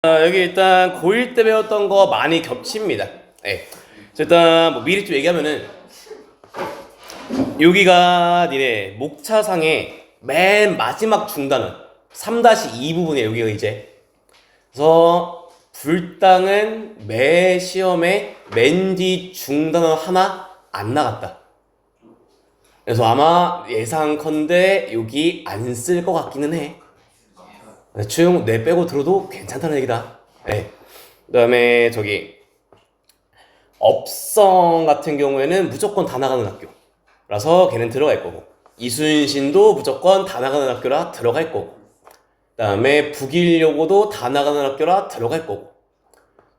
여기 일단 고1 때 배웠던 거 많이 겹칩니다. 네. 일단 뭐 미리 좀 얘기하면은 여기가 니네 목차상의 맨 마지막 중단은 3-2 부분에 여기가 이제 그래서 불당은 매 시험에 맨 뒤 중단원 하나 안 나갔다. 그래서 아마 예상컨대 여기 안 쓸 것 같기는 해. 대충 뇌 빼고 들어도 괜찮다는 얘기다. 네. 그 다음에 저기 업성 같은 경우에는 무조건 다 나가는 학교라서 걔는 들어갈 거고, 이순신도 무조건 다 나가는 학교라 들어갈 거고, 그 다음에 북일여고도 다 나가는 학교라 들어갈 거고,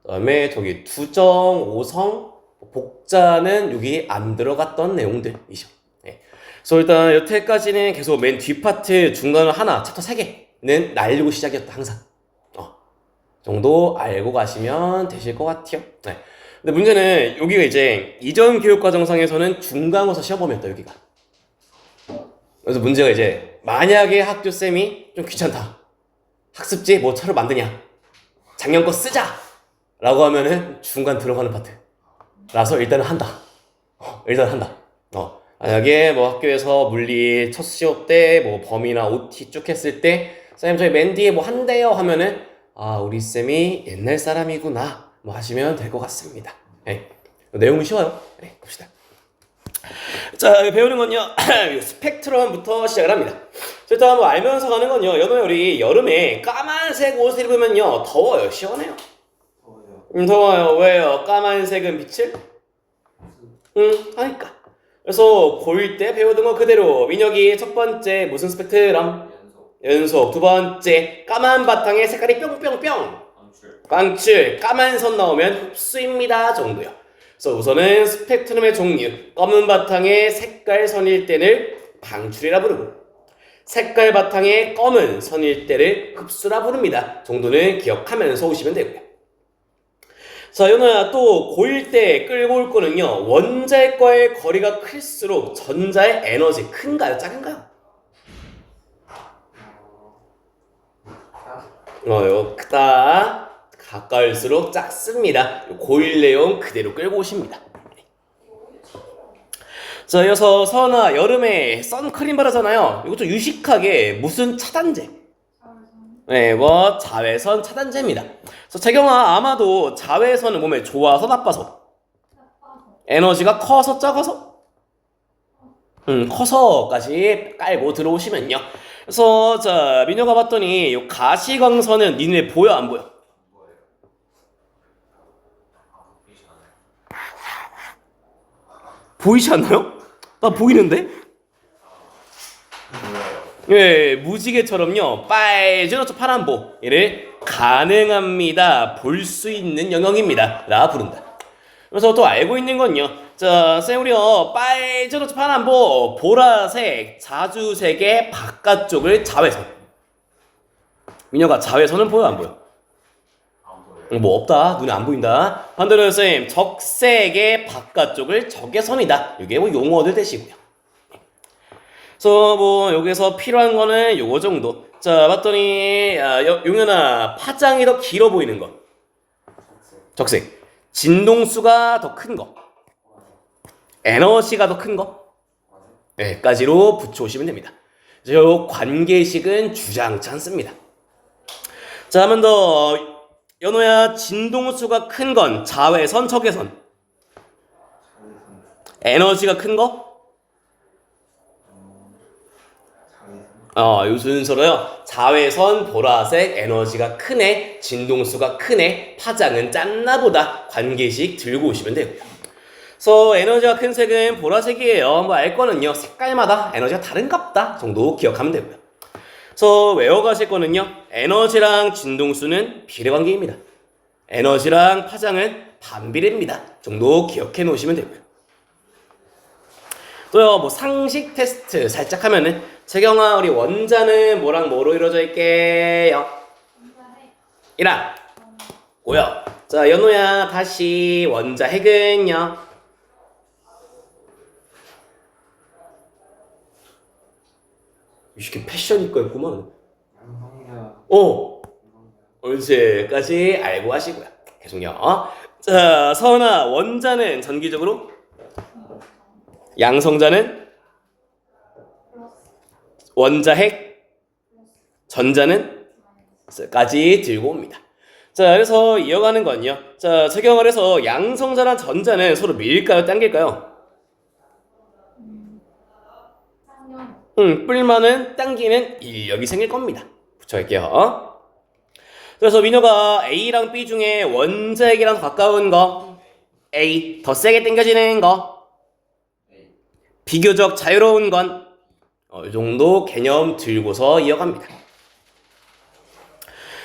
그 다음에 저기 두정, 오성, 복자는 여기 안 들어갔던 내용들이죠. 네. 그래서 일단 여태까지는 계속 맨 뒷파트 중간을 하나, 챕터 3개는 날리고 시작이었다 항상. 정도 알고 가시면 되실 것 같아요. 네. 근데 문제는 여기가 이제 이전 교육과정상에서는 중간고사 시험범위였다 여기가. 그래서 문제가 이제 만약에 학교쌤이 좀 귀찮다, 학습지 뭐 차로 만드냐, 작년 거 쓰자 라고 하면은 중간 들어가는 파트라서 일단은 한다. 일단 한다. 만약에 뭐 학교에서 물리 첫 시험 때 뭐 범위나 OT 쭉 했을 때 쌤 저희 맨 뒤에 뭐 한대요 하면은 아 우리 쌤이 옛날 사람이구나 뭐 하시면 될 것 같습니다. 네. 내용은 쉬워요. 네, 봅시다. 자, 배우는 건요 스펙트럼부터 시작을 합니다. 일단 뭐 알면서 가는 건요, 여러분 우리 여름에 까만색 옷을 입으면요 더워요, 시원해요? 더워요. 왜요? 까만색은 빛을 하니까. 그래서 고1 때 배우던 거 그대로 민혁이 첫 번째 무슨 스펙트럼? 연속. 두 번째 까만 바탕에 색깔이 뿅뿅뿅 방출. 까만 선 나오면 흡수입니다 정도요. 그래서 우선은 스펙트럼의 종류, 검은 바탕에 색깔 선일 때를 방출이라 부르고 색깔 바탕에 검은 선일 때를 흡수라 부릅니다 정도는 기억하면서 오시면 되고요. 자, 연호야, 또 고1 때 끌고 올 거는요, 원자과의 거리가 클수록 전자의 에너지 큰가요, 작은가요? 크다. 가까울수록 작습니다. 고1 내용 그대로 끌고 오십니다. 자, 이어서 서은아, 여름에 선크림 바르잖아요. 이거 좀 유식하게 무슨 차단제? 네, 이거 자외선 차단제입니다. 그래서 재경아, 아마도 자외선은 몸에 좋아서 나빠서? 에너지가 커서 작아서? 커서까지 깔고 들어오시면요. 그래서 자, 민혁아 봤더니 요 가시광선은 니네 보여 안 보여? 보이지 않나요? 나 보이는데? 예, 무지개처럼요 빨주노초 파란보 얘를 가능합니다 볼 수 있는 영역입니다 라 부른다. 그래서 또 알고 있는 건요, 자 쌤 우리요 빨주노초 파란보 보라색 자주색의 바깥쪽을 자외선. 민혁아 자외선은 보여 안 보여? 뭐 없다, 눈에 안 보인다. 반대로 쌤 적색의 바깥쪽을 적외선이다. 이게 뭐 용어들 되시고요. 그래서 뭐 여기서 필요한 거는 요거 정도. 자 봤더니 용현아, 파장이 더 길어 보이는 거 적색, 진동수가 더 큰 거, 에너지가 더 큰 거, 까지로 붙여오시면 됩니다. 요 관계식은 주장치 않습니다. 자, 한 번 더. 연호야, 진동수가 큰 건 자외선, 적외선? 에너지가 큰 거? 요 순서로요. 자외선 보라색, 에너지가 크네, 진동수가 크네, 파장은 짠나보다 관계식 들고 오시면 되고요. 그래서 에너지가 큰 색은 보라색이에요. 뭐 알 거는요, 색깔마다 에너지가 다른갑다 정도 기억하면 되고요. 그래서 외워가실 거는요, 에너지랑 진동수는 비례관계입니다. 에너지랑 파장은 반비례입니다 정도 기억해 놓으시면 되고요. 또요, 뭐 상식 테스트 살짝 하면은, 재경아 우리 원자는 뭐랑 뭐로 이루어져 있게요? 이랑 고요. 자, 연호야 다시 원자 핵은요? 이렇게 패션 입고 있구만. 양성이야. 어 옳지까지 알고 가시고요. 계속요. 자, 서은아, 원자는 전기적으로, 양성자는 원자핵, 전자는 까지 들고 옵니다. 자, 그래서 이어가는 건요. 자, 적용을 해서 양성자랑 전자는 서로 밀까요, 당길까요? 뿔만은 당기는 인력이 생길 겁니다. 붙여갈게요. 그래서 민호가 A랑 B 중에 원자핵이랑 가까운 거 A, 더 세게 당겨지는 거 비교적 자유로운 건 이 정도 개념 들고서 이어갑니다.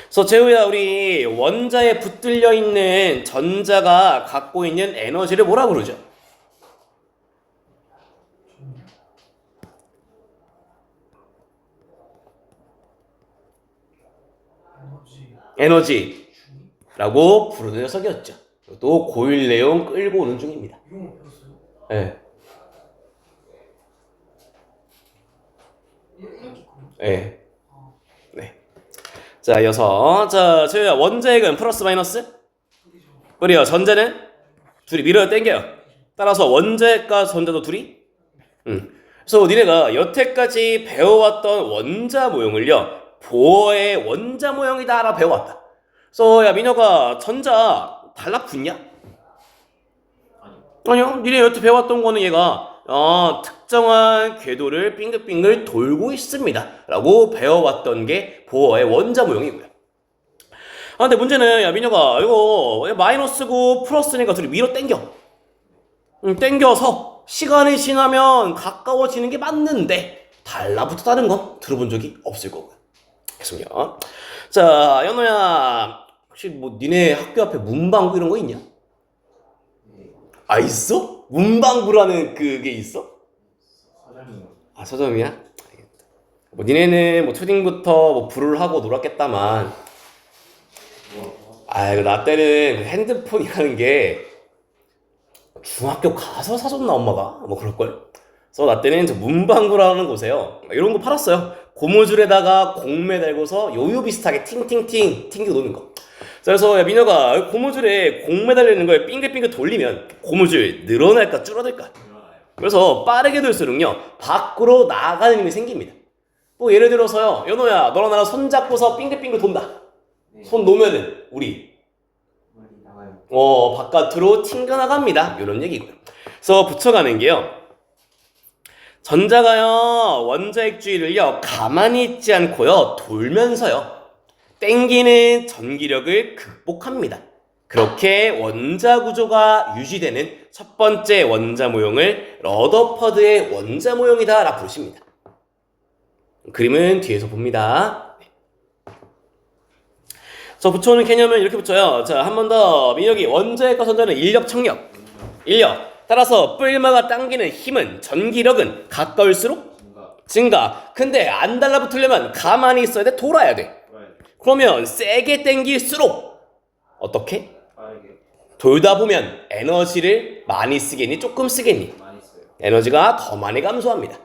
그래서 재우야, 우리 원자에 붙들려 있는 전자가 갖고 있는 에너지를 뭐라 부르죠? 에너지라고 부르는 녀석이었죠. 또 고일 내용 끌고 오는 중입니다. 네. 네. 네. 자, 이어서 자, 저희가 원자핵은 플러스 마이너스? 그래요. 전자는 둘이 밀어요, 당겨요. 따라서 원자핵과 전자도 둘이. 그래서 니네가 여태까지 배워왔던 원자 모형을요, 보어의 원자 모형이다라고 배워왔다. 그래서 야, 민혁아, 전자 달라붙냐? 아니요. 니네 여태 배웠던 거는 얘가 특정한 궤도를 빙글빙글 돌고 있습니다 라고 배워왔던 게 보어의 원자 모형이고요. 근데 문제는, 야, 민혁아, 이거 마이너스고 플러스니까 둘이 밀어 당겨. 당겨서 시간이 지나면 가까워지는 게 맞는데 달라붙었다는 건 들어본 적이 없을 거고요. 계속요. 자, 연호야, 혹시 뭐 니네 학교 앞에 문방구 이런 거 있냐? 아, 있어? 문방구라는 그게 있어? 서점이요. 아, 서점이야? 알겠다. 뭐 니네는 뭐 초딩부터 뭐 불을 하고 놀았겠다만, 나 때는 핸드폰이라는 게 중학교 가서 사줬나 엄마가? 뭐 그럴걸? 그래서 나 때는 저 문방구라는 곳에요, 이런 거 팔았어요. 고무줄에다가 공 매달고서 요요 비슷하게 팅팅팅 튕겨 놓는 거. 그래서 야, 민혁아, 고무줄에 공 매달리는 걸 빙글빙글 돌리면 고무줄 늘어날까 줄어들까? 그래서 빠르게 돌수록요, 밖으로 나가는 힘이 생깁니다. 뭐 예를 들어서요, 연호야, 너랑 나랑 손 잡고서 빙글빙글 돈다. 손 놓으면은 우리 바깥으로 튕겨나갑니다. 이런 얘기고요. 그래서 붙여가는 게요, 전자가요, 원자핵주의를요, 가만히 있지 않고요, 돌면서요, 땡기는 전기력을 극복합니다. 그렇게 원자 구조가 유지되는 첫 번째 원자 모형을 러더퍼드의 원자 모형이다 라고 부르십니다. 그림은 뒤에서 봅니다. 그래서 붙여오는 개념은 이렇게 붙여요. 자, 한 번 더. 민혁이, 원자핵과 전자는 인력, 청력. 인력. 따라서 뿔마가 당기는 힘은, 전기력은 가까울수록 증가. 근데 안 달라붙으려면 가만히 있어야 돼? 돌아야 돼? 그러면 세게 당길수록 어떻게? 돌다 보면 에너지를 많이 쓰겠니? 조금 쓰겠니? 에너지가 더 많이 감소합니다.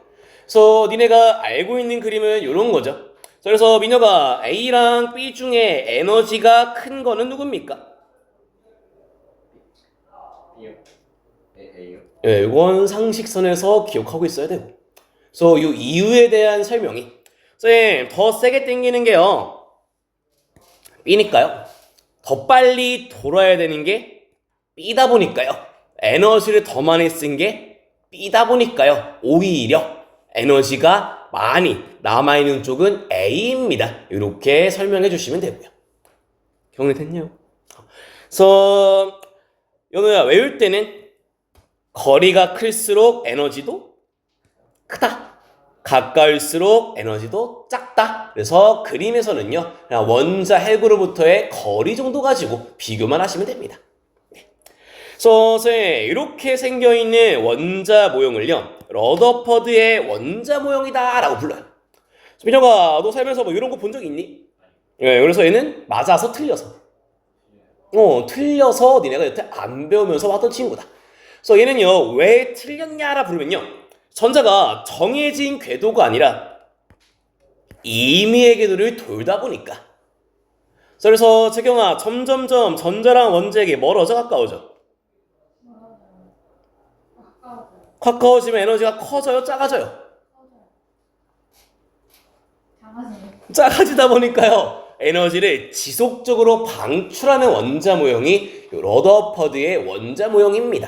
그래서 니네가 알고 있는 그림은 이런 거죠. 그래서 민혁아, A랑 B 중에 에너지가 큰 거는 누굽니까? A요? 네, 이건 상식선에서 기억하고 있어야 되고. 그래서 이 이유에 대한 설명이, 쌤, 더 세게 당기는 게요, B니까요. 더 빨리 돌아야 되는 게 B다 보니까요. 에너지를 더 많이 쓴 게 B다 보니까요. 오히려 에너지가 많이 남아있는 쪽은 A입니다. 이렇게 설명해 주시면 되고요. 정리됐네요. 그래서 연우야, 외울 때는 거리가 클수록 에너지도 크다, 가까울수록 에너지도 작다. 그래서 그림에서는요, 그냥 원자 핵으로부터의 거리 정도 가지고 비교만 하시면 됩니다. 그래서 이렇게 생겨있는 원자 모형을요, 러더퍼드의 원자 모형이다 라고 불러요. 민혁아, 너 살면서 뭐 이런 거 본 적 있니? 네, 그래서 얘는 맞아서 틀려서 틀려서 니네가 여태 안 배우면서 왔던 친구다. 그래서 얘는요, 왜 틀렸냐라 부르면요, 전자가 정해진 궤도가 아니라 임의의 궤도를 돌다 보니까. 자, 그래서 재경아, 점점점 전자랑 원자에게 멀어져 가까워져? 가까워지면 에너지가 커져요, 작아져요? 작아지다 보니까요, 에너지를 지속적으로 방출하는 원자 모형이 러더퍼드의 원자 모형입니다.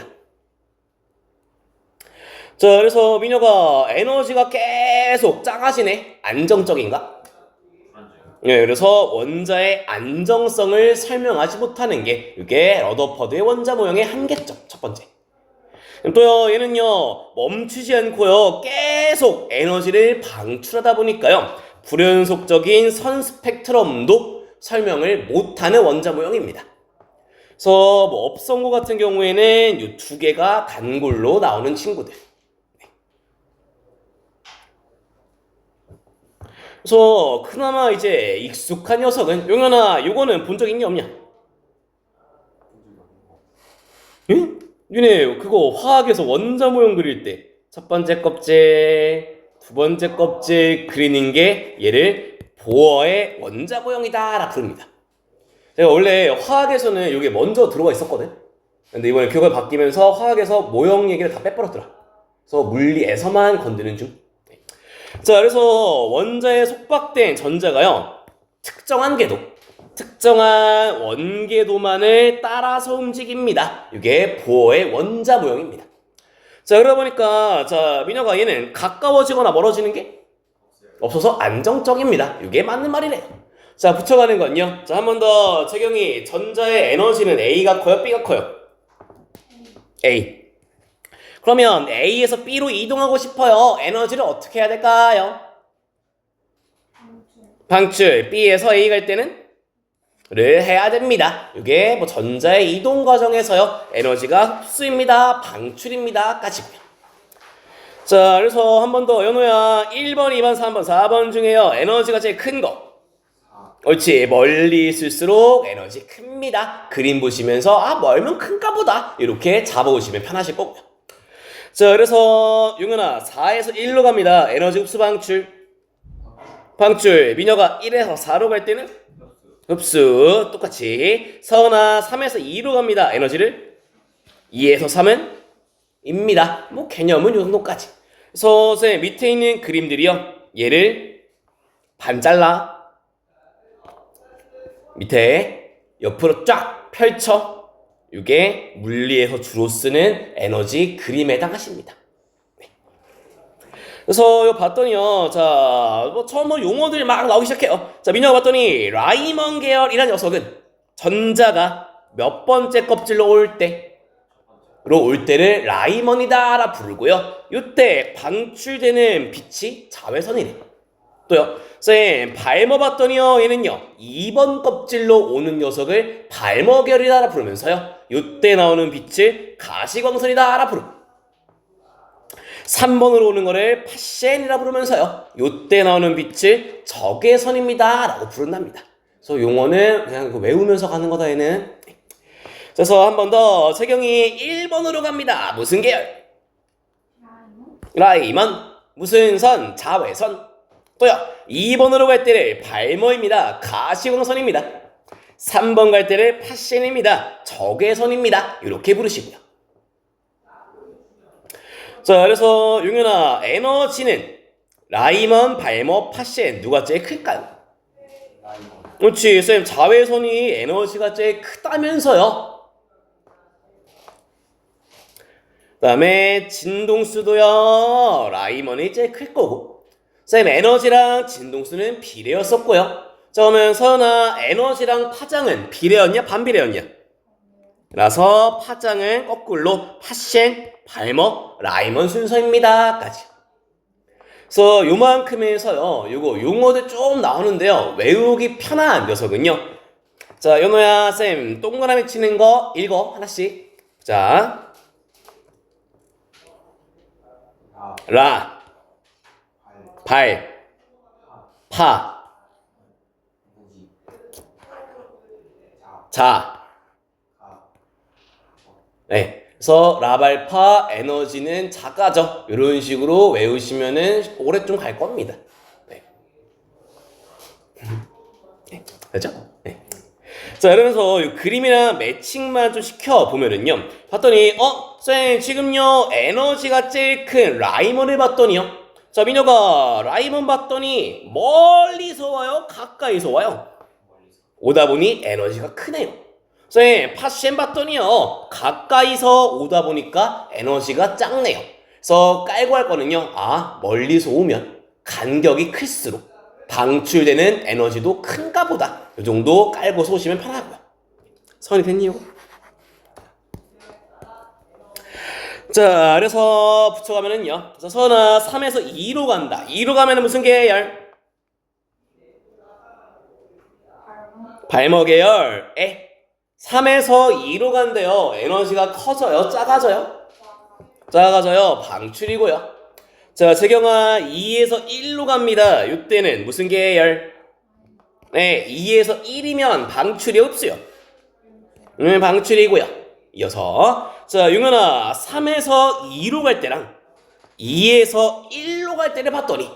자, 그래서 민혁아, 에너지가 계속 작아지네? 안정적인가? 네, 그래서 원자의 안정성을 설명하지 못하는 게 이게 러더퍼드의 원자 모형의 한계점, 첫 번째. 또요, 얘는요, 멈추지 않고요, 계속 에너지를 방출하다 보니까요, 불연속적인 선 스펙트럼도 설명을 못하는 원자 모형입니다. 그래서 뭐 업성고 같은 경우에는 이 두 개가 단골로 나오는 친구들. 그래서 그나마 이제 익숙한 녀석은 용현아, 요거는 본 적 있냐 없냐? 응? 윤혜, 그거 화학에서 원자 모형 그릴 때 첫 번째 껍질, 두 번째 껍질 그리는 게 얘를 보어의 원자 모형이다 라 부릅니다. 제가 원래 화학에서는 이게 먼저 들어가 있었거든. 근데 이번에 교육을 바뀌면서 화학에서 모형 얘기를 다 빼버렸더라. 그래서 물리에서만 건드는 중. 자, 그래서 원자에 속박된 전자가요, 특정한 궤도, 특정한 원궤도만을 따라서 움직입니다. 이게 보어의 원자 모형입니다. 자, 그러다 보니까, 자, 민혁아, 얘는 가까워지거나 멀어지는 게 없어서 안정적입니다. 이게 맞는 말이래요. 자, 붙여가는 건요. 자, 한 번 더. 재경이, 전자의 에너지는 A가 커요, B가 커요? A. 그러면 A에서 B로 이동하고 싶어요. 에너지를 어떻게 해야 될까요? 방출. B에서 A 갈 때는 를 해야 됩니다. 이게 뭐 전자의 이동 과정에서요, 에너지가 흡수입니다, 방출입니다 까지고요. 자, 그래서 한 번 더. 연호야, 1번, 2번, 3번, 4번 중에요, 에너지가 제일 큰 거. 옳지. 멀리 있을수록 에너지 큽니다. 그림 보시면서 아, 멀면 큰가 보다 이렇게 잡아오시면 편하실 거고요. 자, 그래서 용현아, 4에서 1로 갑니다. 에너지 흡수 방출. 방출. 민혁아, 1에서 4로 갈 때는 흡수. 똑같이. 서은아, 3에서 2로 갑니다. 에너지를 2에서 3은 입니다. 뭐 개념은 요 정도까지. 그래서 선생님, 밑에 있는 그림들이요, 얘를 반 잘라 밑에 옆으로 쫙 펼쳐. 이게 물리에서 주로 쓰는 에너지 그림에 해당하십니다. 네. 그래서 이거 봤더니요, 자, 뭐 처음 뭐 용어들이 막 나오기 시작해요. 자, 민혁아 봤더니 라이먼 계열이라는 녀석은 전자가 몇 번째 껍질로 올 때를 라이먼이다라 부르고요. 이때 방출되는 빛이 자외선이래. 또요, 쌤, 발머 봤더니요, 얘는요 2번 껍질로 오는 녀석을 발머결이다 부르면서요, 이때 나오는 빛을 가시광선이다 부르고, 3번으로 오는 거를 파센이라 부르면서요, 이때 나오는 빛을 적외선입니다 라고 부른답니다. 그래서 용어는 그냥 외우면서 가는 거다 얘는. 그래서 한 번 더. 재경이 1번으로 갑니다. 무슨 계열? 라이먼. 무슨 선? 자외선. 또요, 2번으로 갈 때를 발머입니다. 가시광선입니다. 3번 갈 때를 파센입니다. 적외선입니다. 이렇게 부르시고요. 자, 그래서 용현아, 에너지는 라이먼, 발머, 파센 누가 제일 클까요? 그렇지, 쌤, 자외선이 에너지가 제일 크다면서요. 그 다음에 진동수도요, 라이먼이 제일 클 거고. 쌤, 에너지랑 진동수는 비례였었고요. 자, 그러면 서은아, 에너지랑 파장은 비례였냐 반비례였냐? 라서 파장은 거꾸로 파센, 발머, 라이먼 순서입니다 까지. 그래서 요만큼에서요, 요거 용어들 좀 나오는데요, 외우기 편한 녀석은요. 자, 연호야, 쌤, 동그라미 치는 거 읽어 하나씩. 자, 라, 발, 파, 자. 네. 그래서 라발파 에너지는 작아져. 이런 식으로 외우시면은 오래 좀 갈 겁니다. 네. 네. 됐죠? 네. 자, 이러면서 이 그림이랑 매칭만 좀 시켜보면은요. 봤더니, 쌤, 지금요, 에너지가 제일 큰 라이먼을 봤더니요. 자, 민혁아, 라이먼 봤더니, 멀리서 와요? 가까이서 와요? 오다 보니 에너지가 크네요. 쌤, 팟셴 봤더니요, 가까이서 오다 보니까 에너지가 작네요. 그래서 깔고 할 거는요, 멀리서 오면 간격이 클수록 방출되는 에너지도 큰가 보다. 이 정도 깔고서 오시면 편하고요. 선이 됐니요? 자, 그래서 붙여가면은요. 그래서 선아 3에서 2로 간다. 2로 가면은 무슨 계열? 발목 계열에 3에서 2로 간대요. 에너지가 커져요? 작아져요? 작아져요. 방출이고요. 자, 재경아 2에서 1로 갑니다. 이때는 무슨 계열? 네, 2에서 1이면 방출이 없어요. 방출이고요. 이어서 자, 용현아 3에서 2로 갈 때랑 2에서 1로 갈 때를 봤더니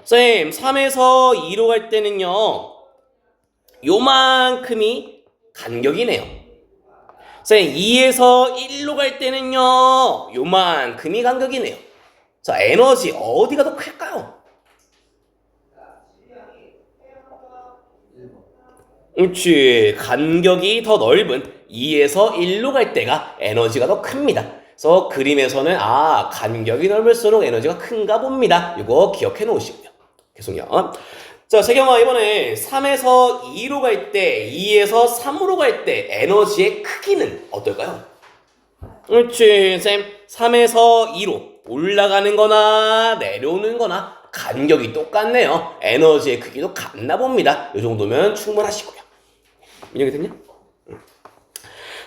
쌤 3에서 2로 갈 때는요 요만큼이 간격이네요. 쌤 2에서 1로 갈 때는요 요만큼이 간격이네요. 자, 에너지 어디가 더 클까요? 그렇지, 간격이 더 넓은 2에서 1로 갈 때가 에너지가 더 큽니다. 그래서 그림에서는 간격이 넓을수록 에너지가 큰가 봅니다. 이거 기억해 놓으시고요. 계속요. 자, 세경아 이번에 3에서 2로 갈 때, 2에서 3으로 갈 때 에너지의 크기는 어떨까요? 그렇지, 쌤. 3에서 2로 올라가는 거나 내려오는 거나 간격이 똑같네요. 에너지의 크기도 같나 봅니다. 이 정도면 충분하시고요. 인정이 됐냐?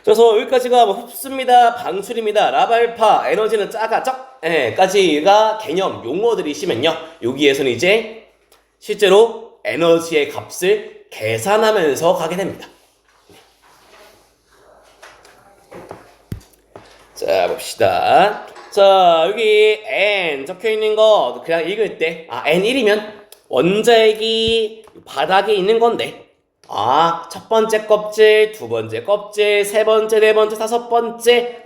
그래서 여기까지가 흡수입니다, 방출입니다, 라발파, 에너지는 작아져, 까지가 개념 용어들이시면요. 여기에서는 이제 실제로 에너지의 값을 계산하면서 가게 됩니다. 자, 봅시다. 자, 여기 n 적혀있는 거 그냥 읽을 때 n1이면 원자핵이 바닥에 있는 건데 첫 번째 껍질, 두 번째 껍질, 세 번째, 네 번째, 다섯 번째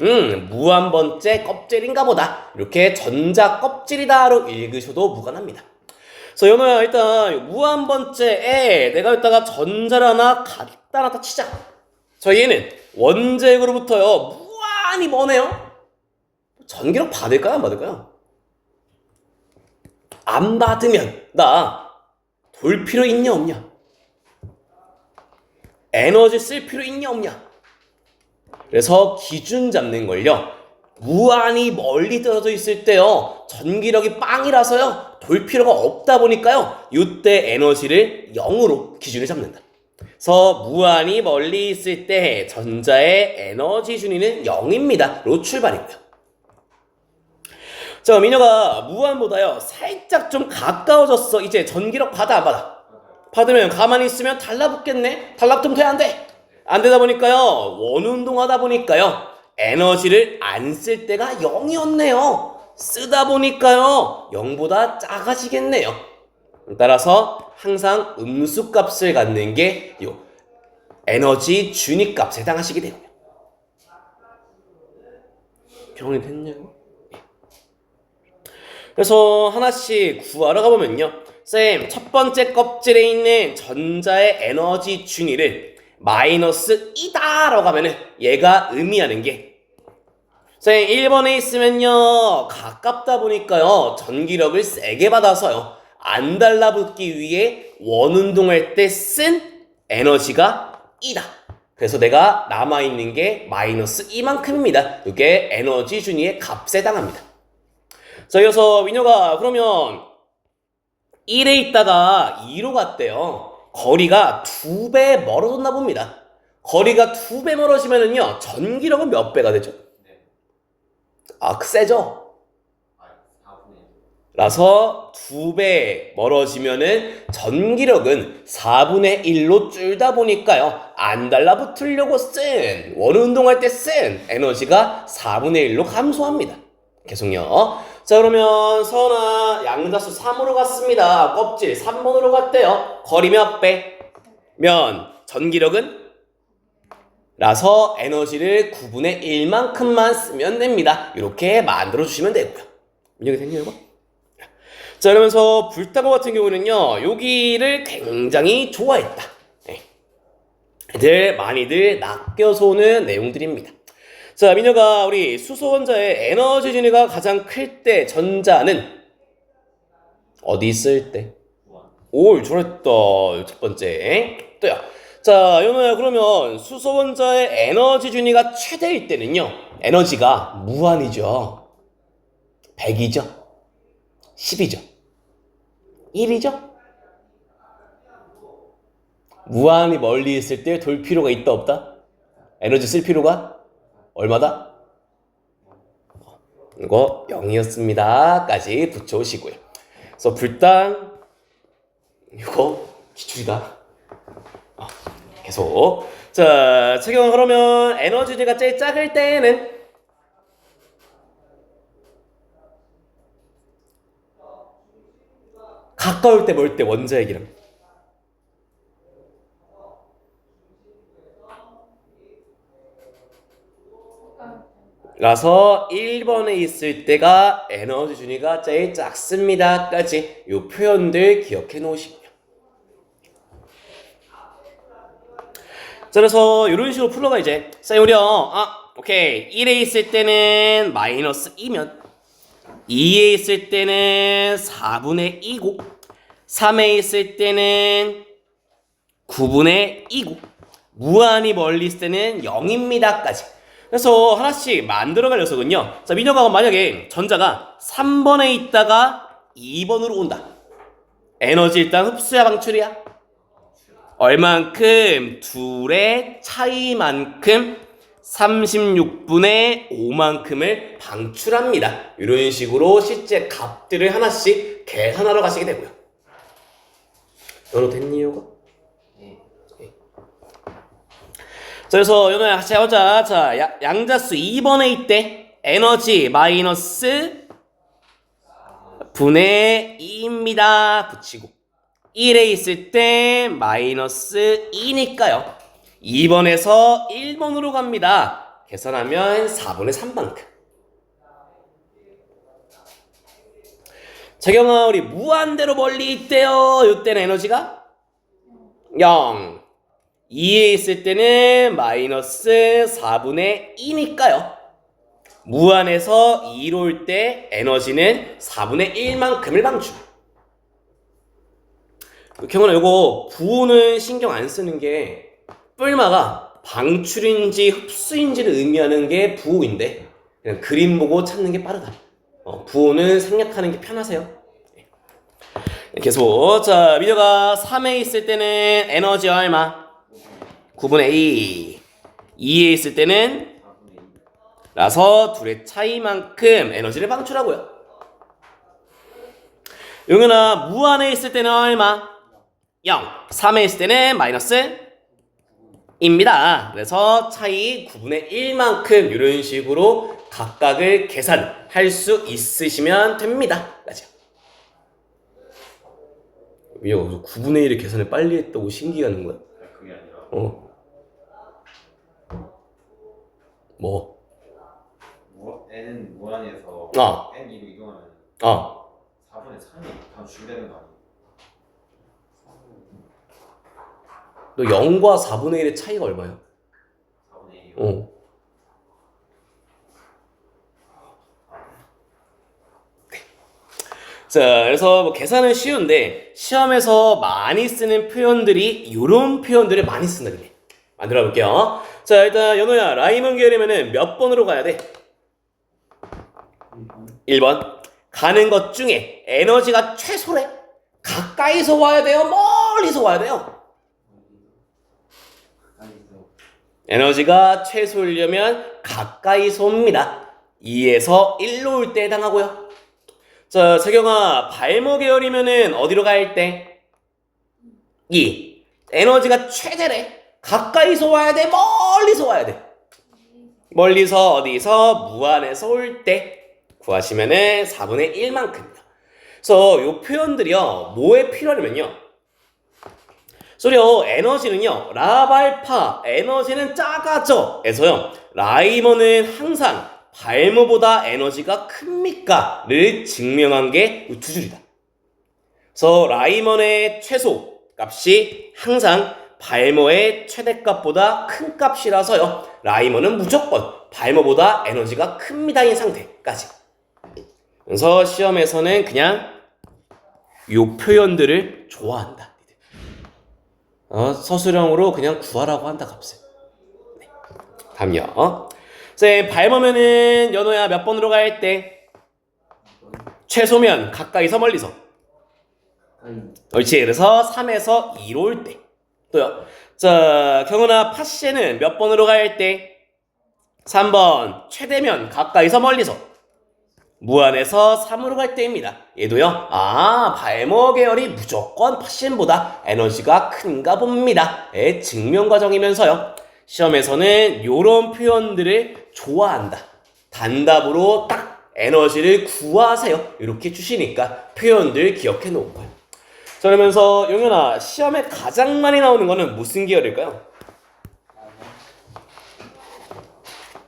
무한 번째 껍질인가 보다. 이렇게 전자 껍질이다로 읽으셔도 무관합니다. 그래서 연호야 일단 무한 번째에 내가 여기다가 전자를 하나 갖다 놨다 치자. 저 얘는 원자핵으로부터요 무한히 머네요. 전기력 받을까요? 안 받을까요? 안 받으면 나 돌 필요 있냐 없냐? 에너지 쓸 필요 있냐 없냐? 그래서 기준 잡는 걸요 무한히 멀리 떨어져 있을 때요 전기력이 빵이라서요 돌 필요가 없다 보니까요 이때 에너지를 0으로 기준을 잡는다. 그래서 무한히 멀리 있을 때 전자의 에너지 준위는 0입니다. 로 출발이고요. 자, 민혁아 무한보다요 살짝 좀 가까워졌어. 이제 전기력 받아 안 받아? 받으면 가만히 있으면 달라붙겠네. 달라붙으면 돼 안 돼? 안 되다 보니까요 원운동 하다 보니까요 에너지를 안 쓸 때가 0이었네요. 쓰다 보니까요 0보다 작아지겠네요. 따라서 항상 음수값을 갖는 게 요 에너지 준위값에 해당하시게 되고요. 경험이 됐냐고? 그래서 하나씩 구하러 가보면요 쌤, 첫 번째 껍질에 있는 전자의 에너지 준위를 마이너스 2다라고 하면은 얘가 의미하는 게 쌤, 1번에 있으면요 가깝다 보니까요 전기력을 세게 받아서요 안 달라붙기 위해 원운동할 때 쓴 에너지가 2다. 그래서 내가 남아있는 게 마이너스 2만큼입니다. 이게 에너지 준위의 값에 해당합니다. 자, 이어서 민혁아 그러면 1에 있다가 2로 갔대요. 거리가 2배 멀어졌나 봅니다. 거리가 2배 멀어지면은요 전기력은 몇 배가 되죠? 세죠? 라서 2배 멀어지면은 전기력은 4분의 1로 줄다 보니까요 안 달라붙으려고 쓴 원운동할 때 쓴 에너지가 4분의 1로 감소합니다. 계속요. 자, 그러면 서나 양자수 3으로 갔습니다. 껍질 3번으로 갔대요. 거리 몇 배? 면 전기력은 라서 에너지를 9분의 1만큼만 쓰면 됩니다. 이렇게 만들어주시면 되고요. 민혁이 됐냐 이거? 자, 그러면서 불타고 같은 경우는요, 여기를 굉장히 좋아했다. 애들 많이들 낚여서 오는 내용들입니다. 자, 민혁아, 우리 수소 원자의 에너지 진위가 가장 클 때 전자는 어디 있을 때? 오, 잘했다. 첫 번째. 또요. 자, 연호야, 그러면 수소 원자의 에너지 준위가 최대일 때는요, 에너지가 무한이죠. 100이죠. 10이죠. 1이죠. 무한히 멀리 있을 때 돌 필요가 있다 없다? 에너지 쓸 필요가 얼마다? 이거 0이었습니다 까지 붙여오시고요. 그래서 불단 이거 기출이다. 계속. 자, 최경아, 그러면 에너지가 제일 작을 때는 가까울 때 멀 때 원자 얘기랑 라서 1번에 있을 때가 에너지 준위가 제일 작습니다 까지 이 표현들 기억해 놓으시고요. 자, 그래서 이런 식으로 풀러가 이제 쌤우려 오케이 1에 있을 때는 마이너스 2면 2에 있을 때는 4분의 2고 3에 있을 때는 9분의 2고 무한히 멀리 있을 때는 0입니다 까지. 그래서 하나씩 만들어갈 녀석은요, 자, 민혁아, 만약에 전자가 3번에 있다가 2번으로 온다. 에너지 일단 흡수야 방출이야? 얼만큼? 둘의 차이만큼 36분의 5만큼을 방출합니다. 이런 식으로 실제 값들을 하나씩 계산하러 가시게 되고요. 연호 됐니 이거? 자, 그래서 연호야 같이 해보자. 자, 양자수 2번에 있대. 에너지 마이너스 분의 2입니다. 붙이고 1에 있을 때 마이너스 2니까요. 2번에서 1번으로 갑니다. 계산하면 4분의 3만큼. 재경아, 우리 무한대로 멀리 있대요. 이때는 에너지가 0. 2에 있을 때는 마이너스 4분의 2니까요. 무한에서 2로 올 때 에너지는 4분의 1만큼을 방출. 경원아, 요거 부호는 신경 안 쓰는 게 뿔마가 방출인지 흡수인지를 의미하는 게 부호인데 그냥 그림 보고 찾는 게 빠르다. 부호는 생략하는 게 편하세요. 계속. 자, 민혁아 3에 있을 때는 에너지 얼마? 9분의 2. 2에 있을 때는 라서 둘의 차이만큼 에너지를 방출하고요. 용현아, 무한에 있을 때는 얼마? 0. 3에 있을 때는 마이너스 입니다. 그래서 차이 9분의 1만큼 이런 식으로 각각을 계산할 수 있으시면 됩니다. 맞죠? 왜 9분의 1을 계산을 빨리 했다고 신기하는 거야? 그게 아니라 뭐? n은 무한에서 n 2로 이동하면 4분의 3이 방출되는 거 아니야? 너 0과 4분의 1의 차이가 얼마야? 4분의 1이요? 자, 그래서 뭐 계산은 쉬운데 시험에서 많이 쓰는 표현들이 이런 표현들을 많이 쓴다는 게 만들어 볼게요. 자, 일단 연호야, 라이먼 계열이면은 몇 번으로 가야 돼? 1번. 가는 것 중에 에너지가 최소래. 가까이서 와야 돼요? 멀리서 와야 돼요? 에너지가 최소이려면 가까이서 옵니다. 2에서 1로 올 때 해당하고요. 자, 세경아, 발모 계열이면은 어디로 갈 때? 2. 에너지가 최대래. 가까이서 와야 돼? 멀리서 와야 돼? 멀리서 어디서? 무한에서 올 때 구하시면은 4분의 1만큼입니다. 그래서 이 표현들이요, 뭐에 필요하냐면요, 소리요 에너지는요 라발파 에너지는 작아져 에서요 라이먼은 항상 발모보다 에너지가 큽니까? 를 증명한 게 두 줄이다. 그래서 라이먼의 최소 값이 항상 발모의 최대값보다 큰 값이라서요 라이먼은 무조건 발모보다 에너지가 큽니다인 상태까지. 그래서 시험에서는 그냥 요 표현들을 좋아한다. 서술형으로 그냥 구하라고 한다 값을. 네. 다음요. 쌤 발모면은 연호야 몇 번으로 갈 때? 최소면 가까이서 멀리서. 옳지. 그래서 3에서 2로 올 때. 또요. 자 경은아 파시에는 몇 번으로 갈 때? 3번 최대면 가까이서 멀리서. 무한에서 3으로 갈 때입니다. 얘도요. 발모 계열이 무조건 파시엔보다 에너지가 큰가 봅니다. 의 증명 과정이면서요. 시험에서는 요런 표현들을 좋아한다. 단답으로 딱 에너지를 구하세요. 이렇게 주시니까 표현들 기억해 놓은 거예요. 자, 그러면서 용현아 시험에 가장 많이 나오는 거는 무슨 계열일까요?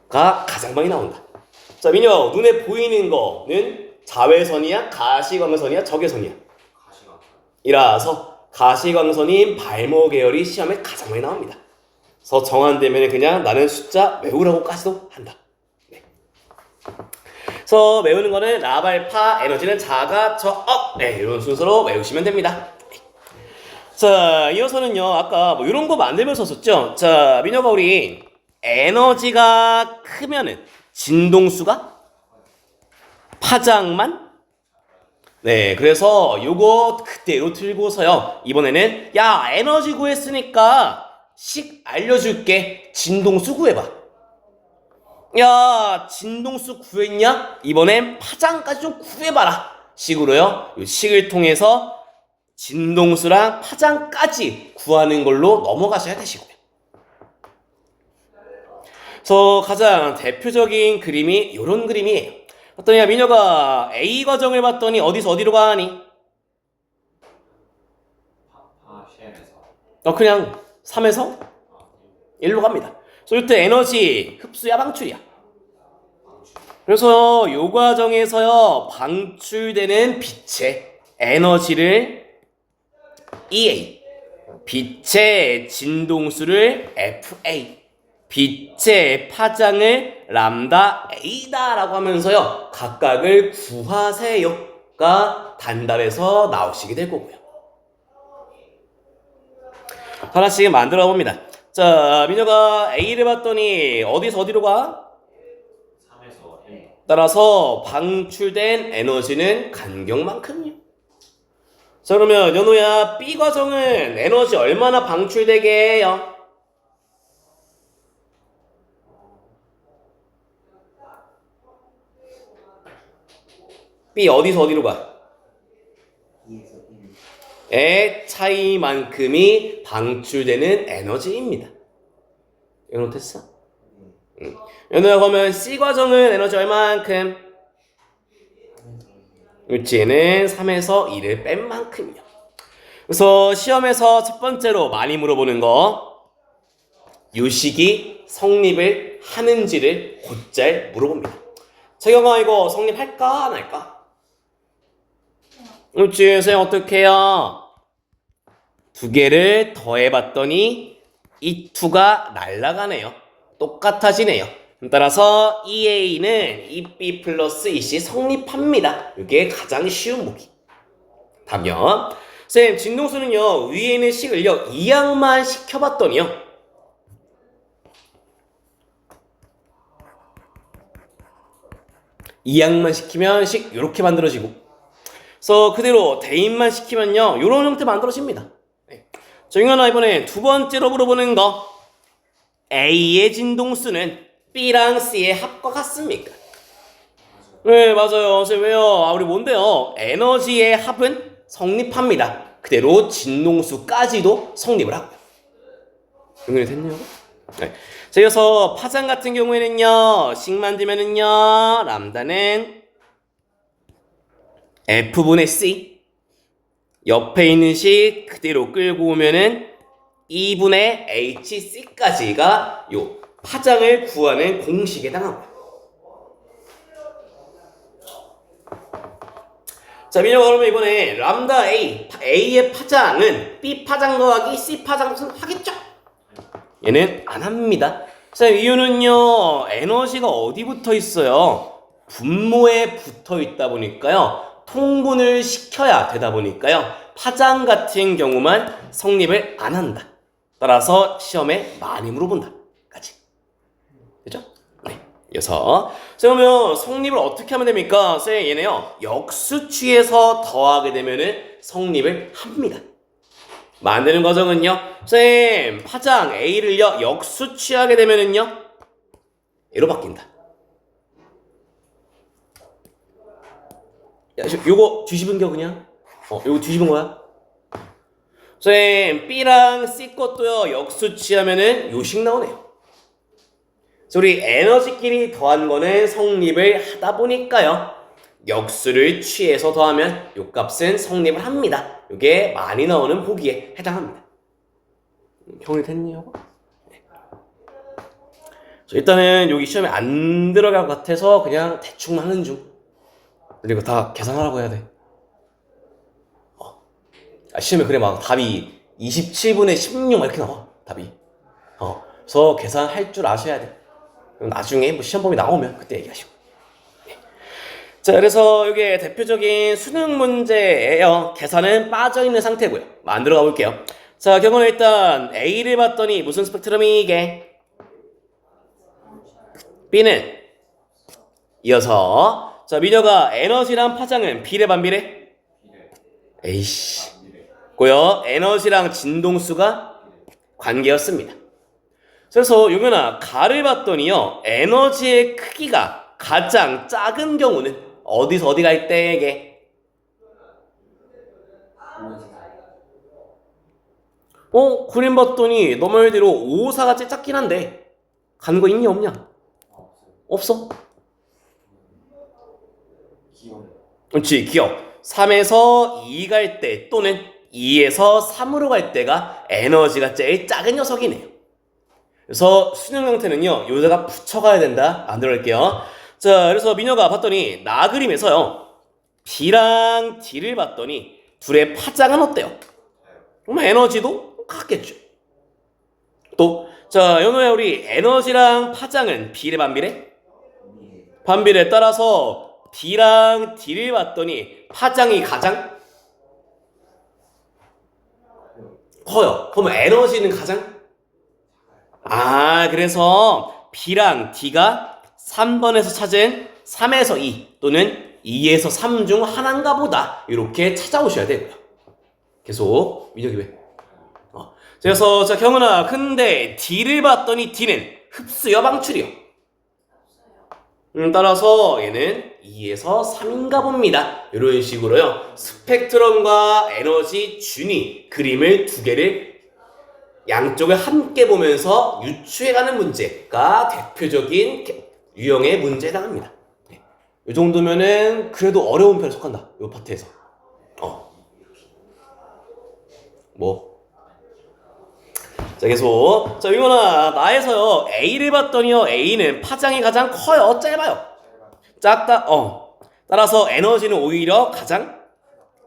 가 가장 많이 나온다. 자, 민혁 눈에 보이는 거는 자외선이야? 가시광선이야? 적외선이야? 가시광선. 이라서 가시광선인 발모 계열이 시험에 가장 많이 나옵니다. 그래서 정한되면 그냥 나는 숫자 외우라고까지도 한다. 네. 그래서 외우는 거는 라발파 에너지는 작아져 네, 이런 순서로 외우시면 됩니다. 네. 자, 이어서는요 아까 뭐 이런 거 만들면서 썼죠. 자, 민혁아 우리 에너지가 크면은 진동수가 파장만? 네, 그래서 요거 그대로 들고서요 이번에는 야 에너지 구했으니까 식 알려줄게. 진동수 구해봐. 야 진동수 구했냐? 이번엔 파장까지 좀 구해봐라 식으로요. 요 식을 통해서 진동수랑 파장까지 구하는 걸로 넘어가셔야 되시고요. 그래서 가장 대표적인 그림이 이런 그림이에요. 어떠냐 민혁아 A 과정을 봤더니 어디서 어디로 가니? 파시엔에서. 그냥 3에서 1로 갑니다. 그래서 이때 에너지 흡수야 방출이야? 그래서 요 과정에서요 방출되는 빛의 에너지를 EA, 빛의 진동수를 FA, 빛의 파장을 람다 A다 라고 하면서요 각각을 구하세요가 단답에서 나오시게 될 거고요. 하나씩 만들어 봅니다. 자, 민혁아 A를 봤더니 어디서 어디로 가? 3에서 1. 따라서 방출된 에너지는 간격만큼요. 자, 그러면 연호야 B 과정은 에너지 얼마나 방출되게 해요? B 어디서 어디로 가? 2에서 1. 의 차이만큼이 방출되는 에너지입니다. 연호 됐어? 연호야 그러면 C 과정은 에너지 얼만큼? 그렇지, 얘는 3에서 2를 뺀 만큼이요. 그래서 시험에서 첫 번째로 많이 물어보는 거 요식이 성립을 하는지를 곧잘 물어봅니다. 재경아 이거 성립할까 안 할까? 그렇지, 선생님 어떻게 해요? 두 개를 더해봤더니 이 2가 날아가네요. 똑같아지네요. 따라서 EA는 EB 플러스 EC 성립합니다. 이게 가장 쉬운 보기. 다음요. 쌤, 진동수는요, 위에 있는 식을요, 이항만 시켜봤더니요. 이항만 시키면 식 이렇게 만들어지고, 그래서 그대로 대입만 시키면요, 이런 형태 만들어집니다. 네. 정연아, 이번에 두 번째로 물어보는 거. A의 진동수는 B랑 C의 합과 같습니까? 네, 맞아요. 선생님, 왜요? 우리 뭔데요? 에너지의 합은 성립합니다. 그대로 진동수까지도 성립을 하고요. 연결이 됐네요. 네. 자, 이어서 파장 같은 경우에는요, 식 만들면은요, 람다는 F분의 C, 옆에 있는 식 그대로 끌고 오면은 2분의 hc까지가 요 파장을 구하는 공식에 해당하고요. 자, 민혁아, 그러면 이번에 람다 A의 파장은 B 파장 더하기 C 파장 하겠죠? 얘는 안 합니다. 자, 이유는요, 에너지가 어디 붙어 있어요? 분모에 붙어 있다 보니까요, 통분을 시켜야 되다 보니까요, 파장 같은 경우만 성립을 안 한다. 따라서 시험에 많이 물어본다. 까지. 그죠? 네. 이어서. 자, 그러면 성립을 어떻게 하면 됩니까? 쌤, 얘네요, 역수취해서 더하게 되면은 성립을 합니다. 만드는 과정은요, 쌤, 파장 A를요, 역수취하게 되면은요, A로 바뀐다. 야, 요거 뒤집은 겨, 그냥? 요거 뒤집은 거야? 쌤, B랑 C 것도요, 역수취하면은 요식 나오네요. 그래서 우리 에너지끼리 더한 거는 성립을 하다 보니까요, 역수를 취해서 더하면 요 값은 성립을 합니다. 요게 많이 나오는 보기에 해당합니다. 형이 됐니요? 네. 일단은 여기 시험에 안 들어갈 것 같아서 그냥 대충 하는 중. 그리고 다 계산하라고 해야 돼. 시험에 그래 막 답이 27분의 16 이렇게 나와. 답이. 그래서 계산할 줄 아셔야 돼. 나중에 뭐 시험 범위 나오면 그때 얘기하시고. 자, 그래서 이게 대표적인 수능 문제예요. 계산은 빠져있는 상태고요. 만들어 가볼게요. 자, 경우는 일단 A를 봤더니 무슨 스펙트럼이 이게? B는 이어서 자, 민혁아, 에너지랑 파장은 비례 반비례? 에이씨 고요. 에너지랑 진동수가 관계였습니다. 그래서 용현아, 가를 봤더니요, 에너지의 크기가 가장 작은 경우는 어디서 어디 갈 때에게? 그림 봤더니 너 말대로 5사가 제일 작긴 한데 가는 거 있니 없냐? 없어. 그렇지, 기억. 3에서 2 갈 때 또는 2에서 3으로 갈 때가 에너지가 제일 작은 녀석이네요. 그래서 수능 형태는요, 여기다가 붙여가야 된다. 만들어볼게요. 자, 그래서 민혁아 봤더니 나 그림에서요, B랑 D를 봤더니 둘의 파장은 어때요? 그럼 에너지도 같겠죠. 또, 자, 연호야, 우리 에너지랑 파장은 비례 반비례? 반비례에 따라서 B랑 D를 봤더니 파장이 가장 커요. 그러면 에너지는 가장? 그래서 B랑 D가 3번에서 찾은 3에서 2 또는 2에서 3 중 하나인가 보다 이렇게 찾아오셔야 되고요. 계속 민혁이 왜? 그래서 자, 경은아, 근데 D를 봤더니 D는 흡수요 방출이요? 따라서 얘는 2에서 3인가 봅니다. 이런 식으로요, 스펙트럼과 에너지 준위 그림을 두 개를 양쪽을 함께 보면서 유추해가는 문제가 대표적인 유형의 문제에 해당합니다. 이 정도면은 그래도 어려운 편에 속한다. 이 파트에서. 뭐? 자, 계속. 자, 이거나 나에서요, A를 봤더니요, A는 파장이 가장 커요. 짧아요. 작다. 따라서 에너지는 오히려 가장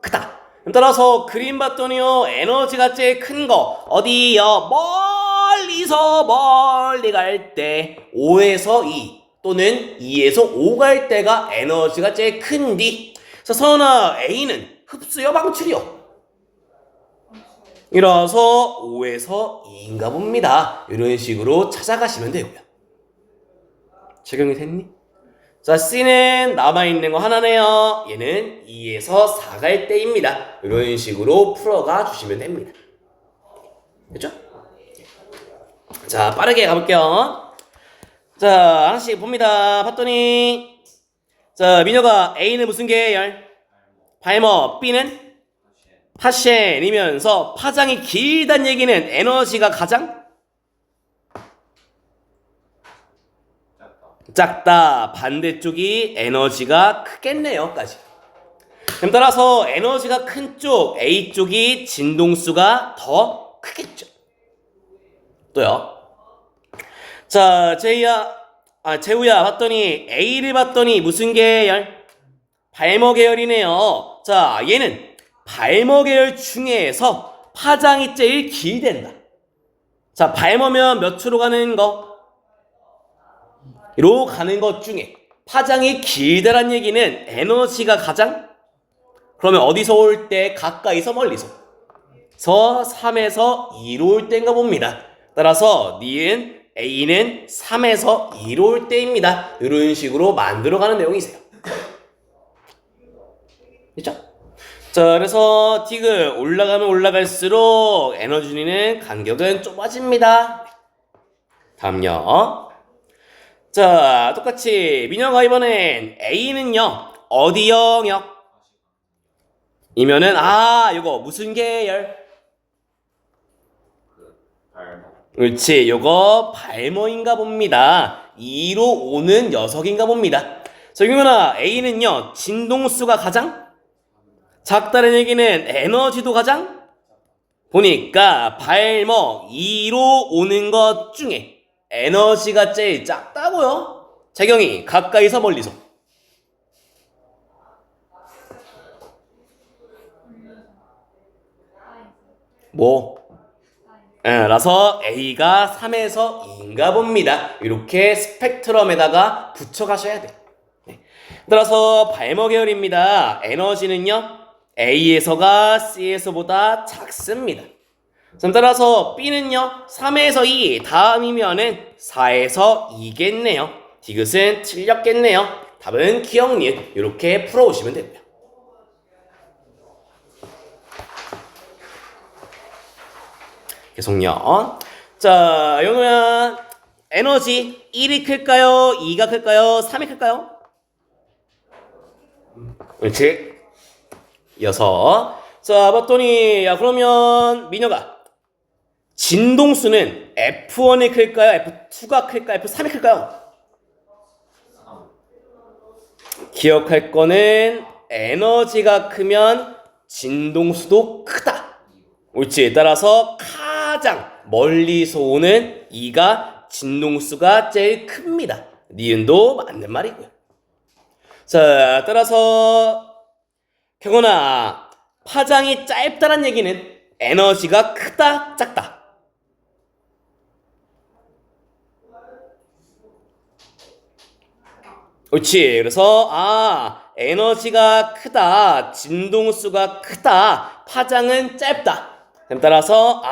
크다. 따라서 그림 봤더니요, 에너지가 제일 큰 거 어디요? 멀리서 멀리 갈 때 5에서 2 또는 2에서 5 갈 때가 에너지가 제일 큰디. 그래서 서은아, A는 흡수요 방출이요? 이라서 5에서 2인가 봅니다. 이런 식으로 찾아가시면 되고요. 적용이 됐니? 자, C는 남아있는 거 하나네요. 얘는 2에서 4 갈 때입니다. 이런 식으로 풀어가 주시면 됩니다. 됐죠? 자, 빠르게 가볼게요. 자, 하나씩 봅니다. 봤더니 자, 민혁아, A는 무슨 계열? 발머. B는 파셴이면서 파장이 길다는 얘기는 에너지가 가장 작다. 반대쪽이 에너지가 크겠네요. 까지. 그럼 따라서 에너지가 큰 쪽 A 쪽이 진동수가 더 크겠죠. 또요. 자, 재우야 봤더니 A를 봤더니 무슨 계열? 발머 계열이네요. 자, 얘는 발머 계열 중에서 파장이 제일 길댄다. 자, 발머면 몇 초로 가는 거? 로 가는 것 중에 파장이 길다란 얘기는 에너지가 가장? 그러면 어디서 올 때? 가까이서 멀리서? 3에서 2로 올 때인가 봅니다. 따라서 니은 A는 3에서 2로 올 때입니다. 이런 식으로 만들어가는 내용이세요. 그렇죠? 자, 그래서 디귿 올라가면 올라갈수록 에너지는 간격은 좁아집니다. 다음요. 자, 똑같이 민혁아 이번엔 A는요 어디 영역? 이면은 요거 무슨 계열? 발목. 그렇지, 요거 발머인가 봅니다. 2로 오는 녀석인가 봅니다. 자, 경현아, A는요 진동수가 가장 작다는 얘기는 에너지도 가장? 보니까 발머 2로 오는 것 중에 에너지가 제일 작다고요? 재경이 가까이서 멀리서? 뭐? 라서 A가 3에서 2인가 봅니다. 이렇게 스펙트럼에다가 붙여가셔야 돼요. 네. 따라서 발머 계열입니다. 에너지는요 A에서가 C에서보다 작습니다. 따라서 B는요 3에서 2 다음이면은 4에서 2겠네요. 디귿은 틀렸겠네요. 답은 기억 니은 이렇게 풀어오시면 되고요. 계속요. 자, 영호야, 에너지 1이 클까요? 2가 클까요? 3이 클까요? 그렇지. 이어서 자, 봤더니 그러면 민혁아, 진동수는 F1이 클까요? F2가 클까요? F3이 클까요? 기억할 거는 에너지가 크면 진동수도 크다. 옳지. 따라서 가장 멀리서 오는 2가 진동수가 제일 큽니다. 니은도 맞는 말이고요. 자, 따라서 경원아, 파장이 짧다란 얘기는 에너지가 크다, 작다? 옳지. 그래서 에너지가 크다, 진동수가 크다, 파장은 짧다. 따라서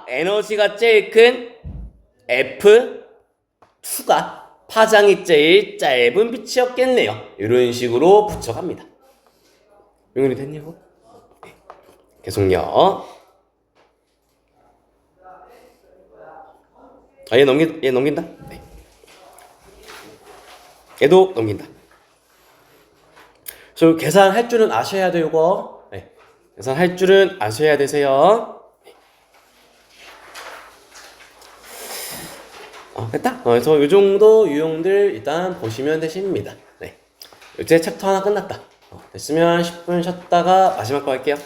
에너지가 제일 큰 F2가 파장이 제일 짧은 빛이었겠네요. 이런 식으로 붙여갑니다. 용현이 됐냐고? 네. 계속요. 얘 넘긴다? 네. 얘도 넘긴다. 저 계산할 줄은 아셔야 돼요, 이거. 네. 계산할 줄은 아셔야 되세요. 됐다. 그래서 이 정도 유형들 일단 보시면 되십니다. 네. 이제 챕터 하나 끝났다. 됐으면 10분 쉬었다가 마지막 거 할게요.